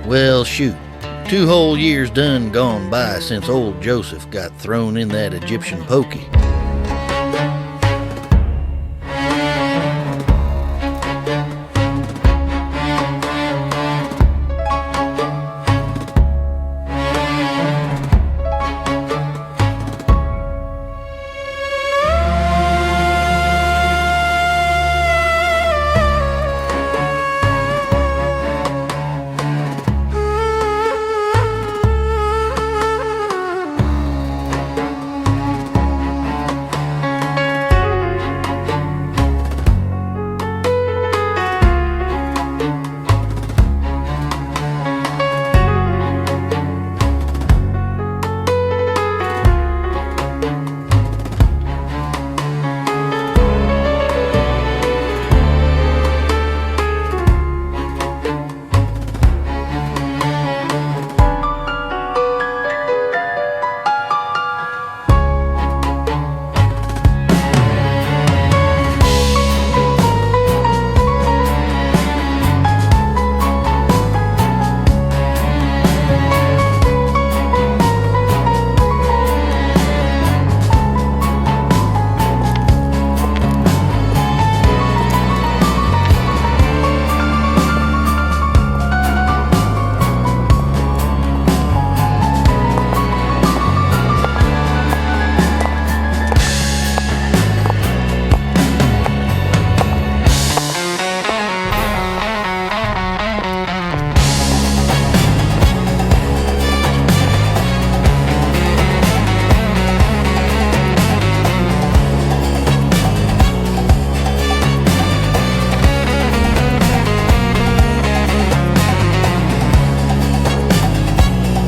Well, shoot. 2 whole years done gone by since old Joseph got thrown in that Egyptian pokey.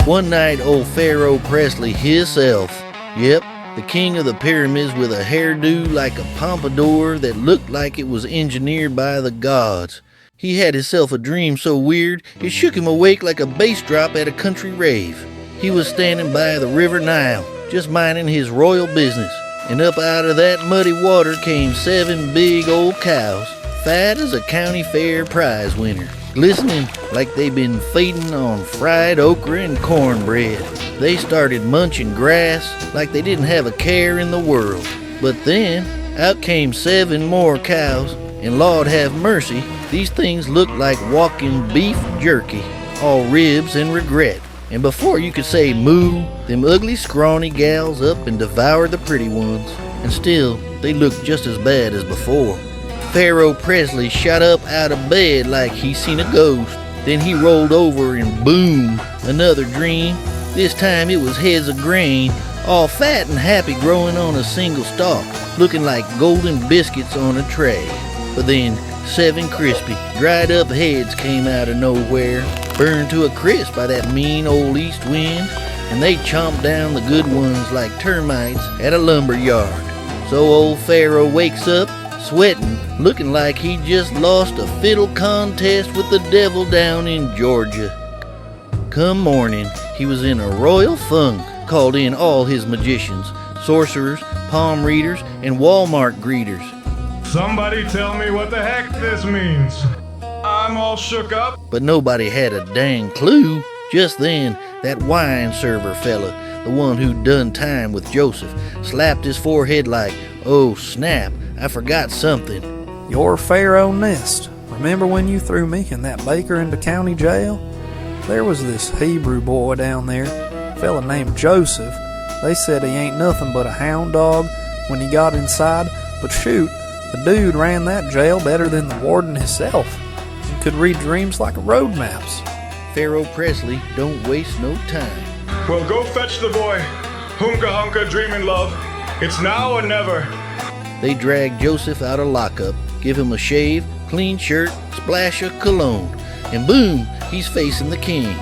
One night, old Pharaoh Presley hisself, yep, the king of the pyramids with a hairdo like a pompadour that looked like it was engineered by the gods. He had himself a dream so weird, it shook him awake like a bass drop at a country rave. He was standing by the river Nile, just minding his royal business, and up out of that muddy water came 7 big old cows, fat as a county fair prize winner, glistening like they'd been feeding on fried okra and cornbread. They started munching grass like they didn't have a care in the world. But then, out came 7 more cows, and Lord have mercy, these things looked like walking beef jerky, all ribs and regret. And before you could say moo, them ugly scrawny gals up and devoured the pretty ones. And still, they looked just as bad as before. Pharaoh Presley shot up out of bed like he seen a ghost. Then he rolled over and boom, another dream. This time it was heads of grain, all fat and happy growing on a single stalk, looking like golden biscuits on a tray. But then 7 crispy, dried up heads came out of nowhere, burned to a crisp by that mean old east wind, and they chomped down the good ones like termites at a lumber yard. So old Pharaoh wakes up, sweating, looking like he just lost a fiddle contest with the devil down in Georgia. Come morning, he was in a royal funk, called in all his magicians, sorcerers, palm readers, and Walmart greeters. Somebody tell me what the heck this means. I'm all shook up. But nobody had a dang clue. Just then, that wine server fella, the one who'd done time with Joseph, slapped his forehead like, oh snap, I forgot something. Your Pharaoh nest. Remember when you threw me and that baker into county jail? There was this Hebrew boy down there, a fella named Joseph. They said he ain't nothing but a hound dog when he got inside, but shoot, the dude ran that jail better than the warden himself and could read dreams like road maps. Pharaoh Presley don't waste no time. Well, go fetch the boy. Hunka hunka dreaming love. It's now or never. They dragged Joseph out of lockup, give him a shave, clean shirt, splash of cologne, and boom, he's facing the king.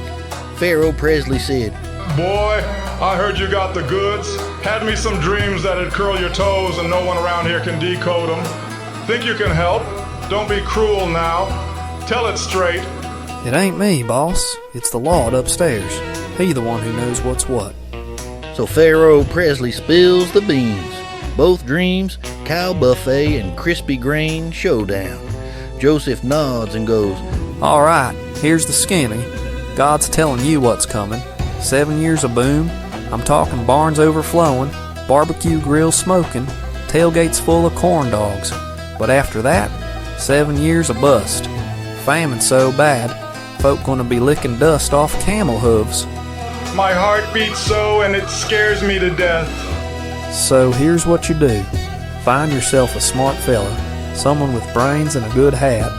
Pharaoh Presley said, Boy, I heard you got the goods. Had me some dreams that'd curl your toes and no one around here can decode them. Think you can help? Don't be cruel now. Tell it straight. It ain't me, boss. It's the Lord upstairs. He the one who knows what's what. So Pharaoh Presley spills the beans. Both dreams, cow buffet and crispy grain showdown. Joseph nods and goes, All right, here's the skinny. God's telling you what's coming. 7 years of boom. I'm talking barns overflowing, barbecue grills smoking, tailgates full of corn dogs. But after that, 7 years of bust. Famine so bad, folk gonna be licking dust off camel hooves. My heart beats so and it scares me to death. So here's what you do. Find yourself a smart fella, someone with brains and a good hat,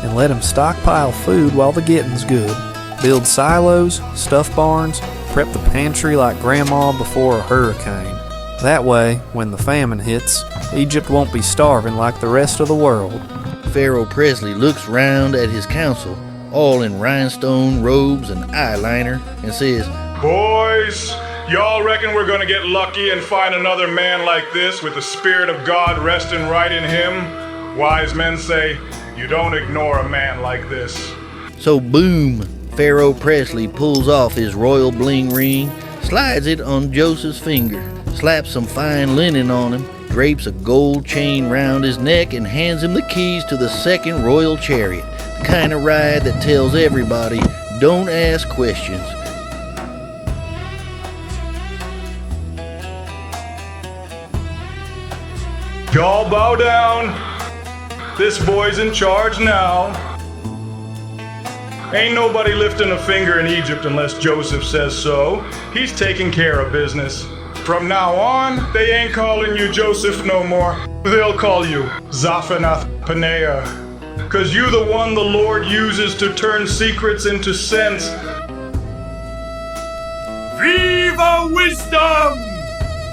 and let him stockpile food while the getting's good. Build silos, stuff barns, prep the pantry like grandma before a hurricane. That way, when the famine hits, Egypt won't be starving like the rest of the world. Pharaoh Presley looks round at his council, all in rhinestone robes and eyeliner, and says, Boys, y'all reckon we're gonna get lucky and find another man like this with the Spirit of God resting right in him? Wise men say, you don't ignore a man like this. So boom, Pharaoh Presley pulls off his royal bling ring, slides it on Joseph's finger, slaps some fine linen on him, drapes a gold chain round his neck, and hands him the keys to the second royal chariot, the kind of ride that tells everybody, don't ask questions. Y'all bow down. This boy's in charge now. Ain't nobody lifting a finger in Egypt unless Joseph says so. He's taking care of business. From now on, they ain't calling you Joseph no more. They'll call you Zaphanath-Paneah. 'Cause you the one the Lord uses to turn secrets into sense. Viva wisdom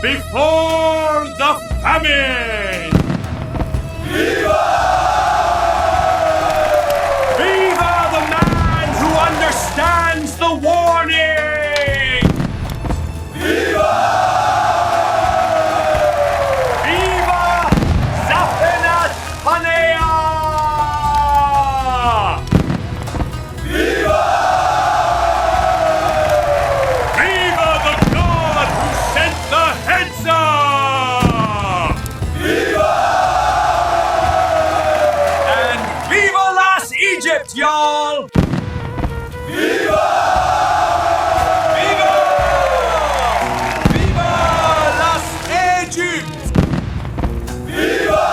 before the famine! Viva! Viva the man who understands the warning! Viva! Viva Zaphanath-Paneah! Viva! Viva the God who sent the heads up! Viva! And viva Las Egypt, y'all! Viva! Viva! Viva Las Egypt! Viva!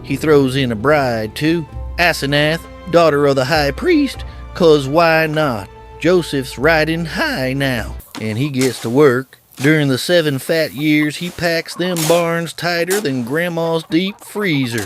He throws in a bride too, Asenath, daughter of the high priest, 'cause why not? Joseph's riding high now, and he gets to work. During the 7 fat years, he packs them barns tighter than Grandma's deep freezer.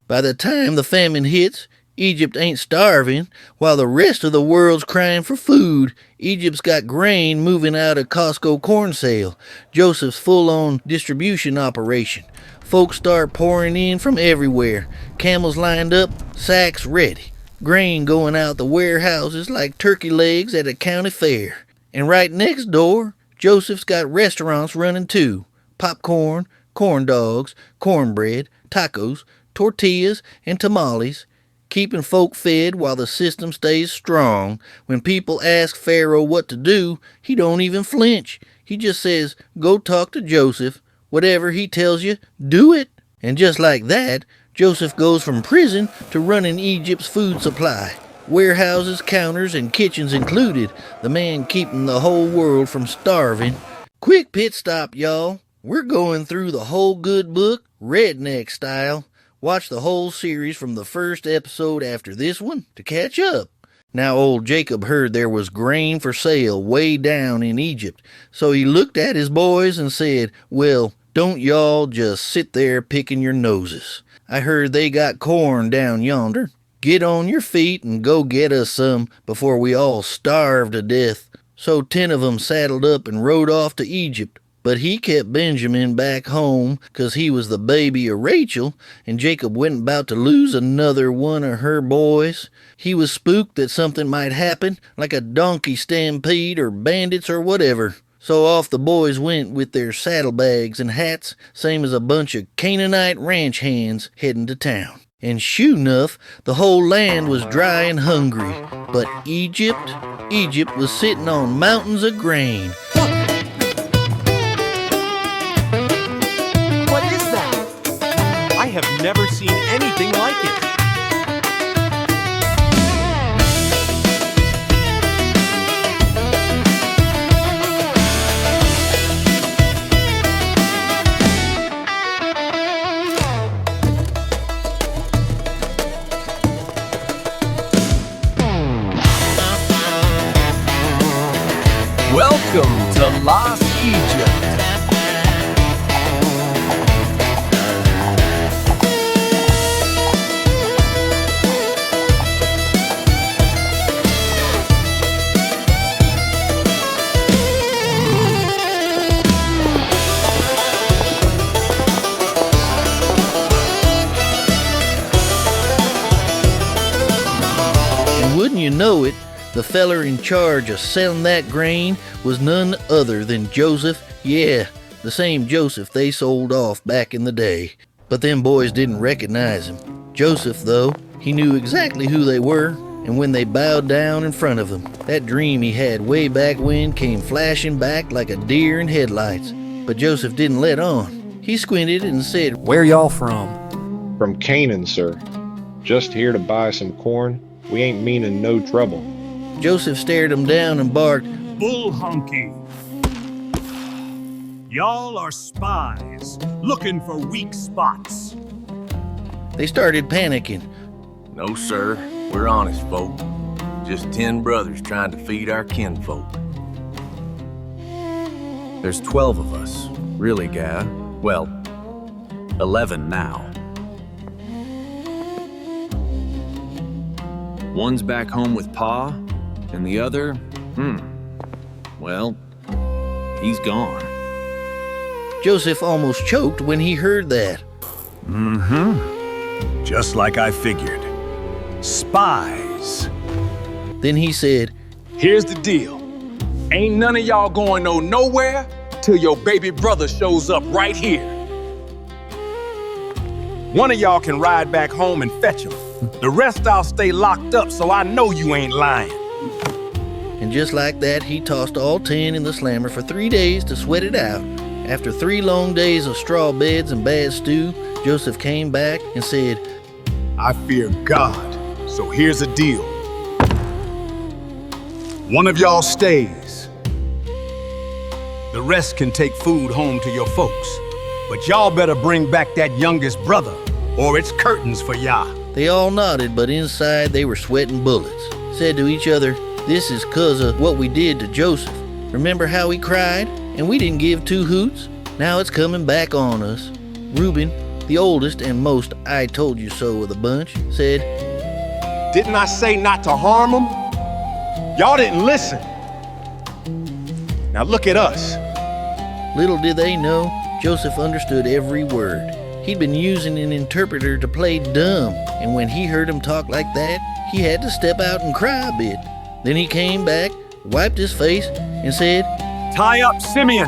By the time the famine hits, Egypt ain't starving, while the rest of the world's crying for food. Egypt's got grain moving out of Costco corn sale, Joseph's full-on distribution operation. Folks start pouring in from everywhere, camels lined up, sacks ready. Grain going out the warehouses like turkey legs at a county fair. And right next door, Joseph's got restaurants running too. Popcorn, corn dogs, cornbread, tacos, tortillas, and tamales. Keeping folk fed while the system stays strong. When people ask Pharaoh what to do, he don't even flinch. He just says, go talk to Joseph. Whatever he tells you, do it. And just like that, Joseph goes from prison to running Egypt's food supply. Warehouses, counters, and kitchens included. The man keeping the whole world from starving. Quick pit stop, y'all. We're going through the whole good book, Redneck style. Watch the whole series from the first episode after this one to catch up. Now old Jacob heard there was grain for sale way down in Egypt, so he looked at his boys and said, well, don't y'all just sit there picking your noses. I heard they got corn down yonder. Get on your feet and go get us some before we all starve to death. So 10 of them saddled up and rode off to Egypt. But he kept Benjamín back home 'cause he was the baby of Rachel, and Jacob wasn't about to lose another one of her boys. He was spooked that something might happen, like a donkey stampede or bandits or whatever. So off the boys went with their saddlebags and hats, same as a bunch of Canaanite ranch hands heading to town. And sure enough, the whole land was dry and hungry. But Egypt was sitting on mountains of grain. What is that? I have never seen anything like it. Welcome to Lost Egypt. And wouldn't you know it, the feller in charge of selling that grain was none other than Joseph. Yeah, the same Joseph they sold off back in the day. But them boys didn't recognize him. Joseph, though, he knew exactly who they were, and when they bowed down in front of him, that dream he had way back when came flashing back like a deer in headlights. But Joseph didn't let on. He squinted and said, Where y'all from? From Canaan, sir. Just here to buy some corn. We ain't meaning no trouble. Joseph stared him down and barked, Bull honky. Y'all are spies, looking for weak spots. They started panicking. No, sir. We're honest folk. Just 10 brothers trying to feed our kinfolk. There's 12 of us, really, Gad. Well, 11 now. One's back home with Pa, and the other, well, he's gone. Joseph almost choked when he heard that. Just like I figured. Spies. Then he said, Here's the deal. Ain't none of y'all going nowhere till your baby brother shows up right here. One of y'all can ride back home and fetch him. The rest I'll stay locked up so I know you ain't lying. And just like that, he tossed all 10 in the slammer for 3 days to sweat it out. After 3 long days of straw beds and bad stew, Joseph came back and said, I fear God, so here's a deal. One of y'all stays. The rest can take food home to your folks. But y'all better bring back that youngest brother, or it's curtains for y'all. They all nodded, but inside they were sweating bullets. Said to each other, this is 'cause of what we did to Joseph. Remember how he cried, and we didn't give 2 hoots? Now it's coming back on us. Reuben, the oldest and most I told you so of the bunch, said, Didn't I say not to harm them? Y'all didn't listen. Now look at us. Little did they know, Joseph understood every word. He'd been using an interpreter to play dumb, and when he heard him talk like that, he had to step out and cry a bit. Then he came back, wiped his face, and said, Tie up Simeon.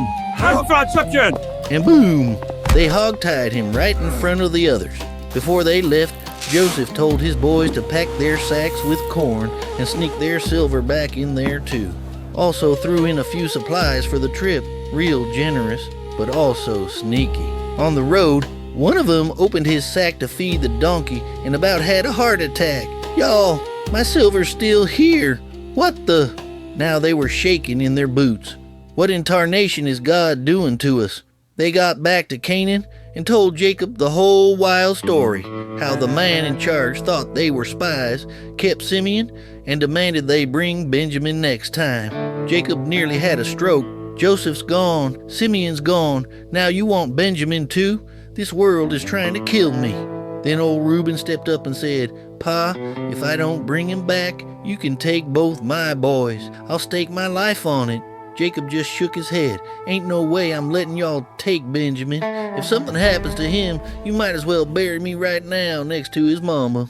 and boom, they hog-tied him right in front of the others. Before they left, Joseph told his boys to pack their sacks with corn and sneak their silver back in there too. Also threw in a few supplies for the trip, real generous, but also sneaky. On the road, one of them opened his sack to feed the donkey and about had a heart attack. Y'all, my silver's still here. What the? Now they were shaking in their boots. What in tarnation is God doing to us? They got back to Canaan and told Jacob the whole wild story, how the man in charge thought they were spies, kept Simeon, and demanded they bring Benjamin next time. Jacob nearly had a stroke. Joseph's gone, Simeon's gone, now you want Benjamin too? This world is trying to kill me. Then old Reuben stepped up and said, Pa, if I don't bring him back, you can take both my boys. I'll stake my life on it. Jacob just shook his head. Ain't no way I'm letting y'all take Benjamin. If something happens to him, you might as well bury me right now next to his mama.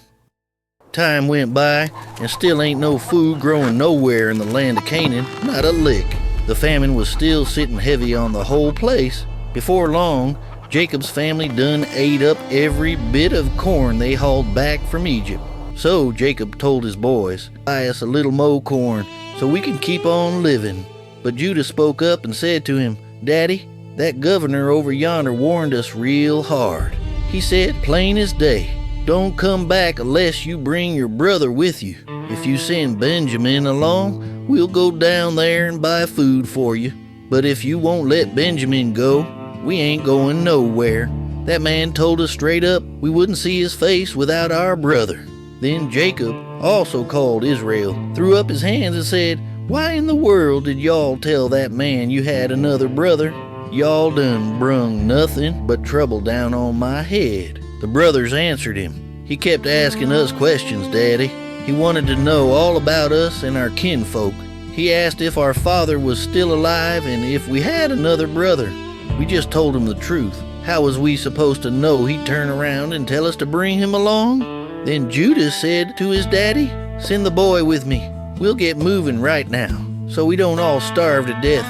Time went by, and still ain't no food growing nowhere in the land of Canaan, not a lick. The famine was still sitting heavy on the whole place. Before long, Jacob's family done ate up every bit of corn they hauled back from Egypt. So Jacob told his boys, buy us a little more corn so we can keep on living. But Judah spoke up and said to him, Daddy, that governor over yonder warned us real hard. He said, plain as day, don't come back unless you bring your brother with you. If you send Benjamín along, we'll go down there and buy food for you. But if you won't let Benjamín go, we ain't going nowhere. That man told us straight up we wouldn't see his face without our brother. Then Jacob, also called Israel, threw up his hands and said, why in the world did y'all tell that man you had another brother? Y'all done brung nothing but trouble down on my head. The brothers answered him. He kept asking us questions, Daddy. He wanted to know all about us and our kinfolk. He asked if our father was still alive and if we had another brother. We just told him the truth. How was we supposed to know he'd turn around and tell us to bring him along? Then Judas said to his daddy, send the boy with me. We'll get moving right now, so we don't all starve to death.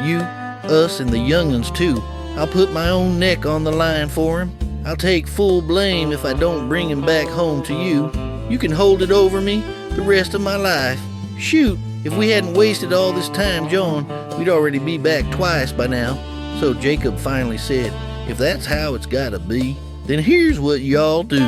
You, us, and the young'uns too. I'll put my own neck on the line for him. I'll take full blame if I don't bring him back home to you. You can hold it over me the rest of my life. Shoot, if we hadn't wasted all this time, John, we'd already be back twice by now. So Jacob finally said, if that's how it's gotta be, then here's what y'all do.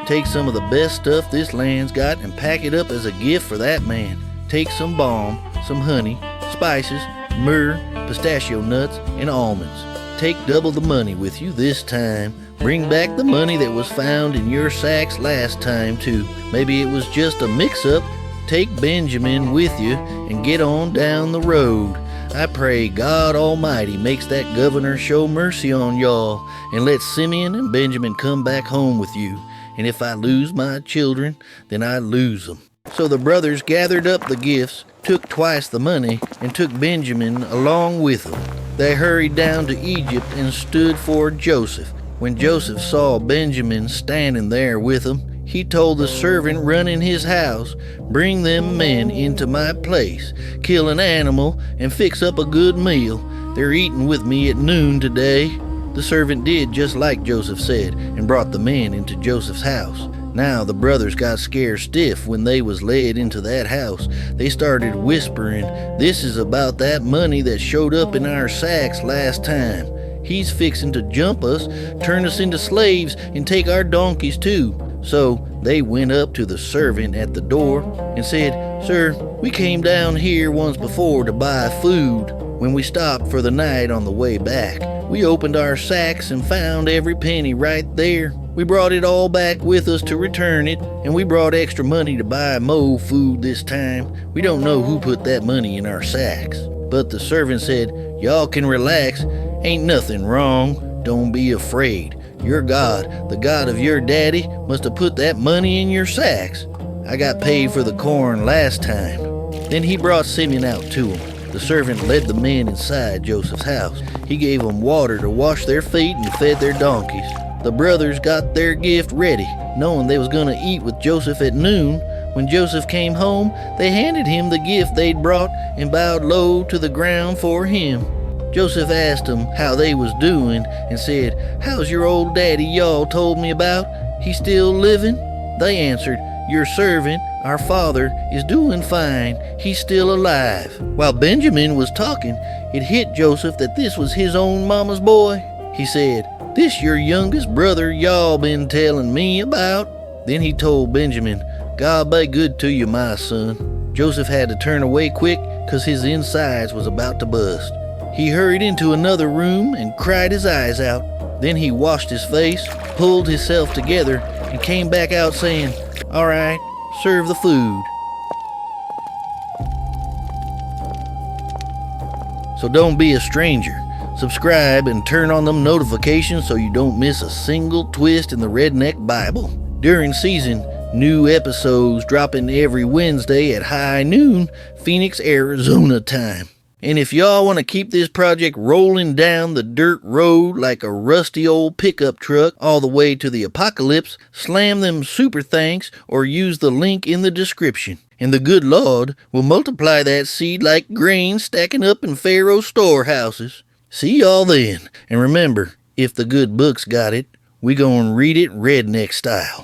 Take some of the best stuff this land's got and pack it up as a gift for that man. Take some balm, some honey, spices, myrrh, pistachio nuts, and almonds. Take double the money with you this time. Bring back the money that was found in your sacks last time too. Maybe it was just a mix-up. Take Benjamín with you and get on down the road. I pray God Almighty makes that governor show mercy on y'all and let Simeon and Benjamin come back home with you. And if I lose my children, then I lose them. So the brothers gathered up the gifts, took twice the money, and took Benjamín along with them. They hurried down to Egypt and stood for Joseph. When Joseph saw Benjamín standing there with them, he told the servant running his house, bring them men into my place, kill an animal, and fix up a good meal. They're eating with me at noon today. The servant did just like Joseph said, and brought the men into Joseph's house. Now the brothers got scared stiff when they was led into that house. They started whispering, this is about that money that showed up in our sacks last time. He's fixing to jump us, turn us into slaves, and take our donkeys too. So they went up to the servant at the door and said, Sir, we came down here once before to buy food. When we stopped for the night on the way back, we opened our sacks and found every penny right there. We brought it all back with us to return it, and we brought extra money to buy more food this time. We don't know who put that money in our sacks. But the servant said, y'all can relax. Ain't nothing wrong. Don't be afraid. Your God, the God of your daddy, must have put that money in your sacks. I got paid for the corn last time. Then he brought Simeon out to him. The servant led the men inside Joseph's house. He gave them water to wash their feet and fed their donkeys. The brothers got their gift ready, knowing they was going to eat with Joseph at noon. When Joseph came home, they handed him the gift they'd brought and bowed low to the ground for him. Joseph asked them how they was doing and said, how's your old daddy y'all told me about? He still living? They answered, your servant, our father, is doing fine. He's still alive. While Benjamín was talking, it hit Joseph that this was his own mama's boy. He said, this your youngest brother y'all been telling me about? Then he told Benjamín, God be good to you, my son. Joseph had to turn away quick because his insides was about to bust. He hurried into another room and cried his eyes out. Then he washed his face, pulled himself together, and came back out saying, all right, serve the food. So don't be a stranger. Subscribe and turn on them notifications so you don't miss a single twist in the Redneck Bible. During season, new episodes dropping every Wednesday at high noon, Phoenix, Arizona time. And if y'all want to keep this project rolling down the dirt road like a rusty old pickup truck all the way to the apocalypse, slam them super thanks or use the link in the description. And the good Lord will multiply that seed like grain stacking up in Pharaoh's storehouses. See y'all then. And remember, if the good book's got it, we gonna read it redneck style.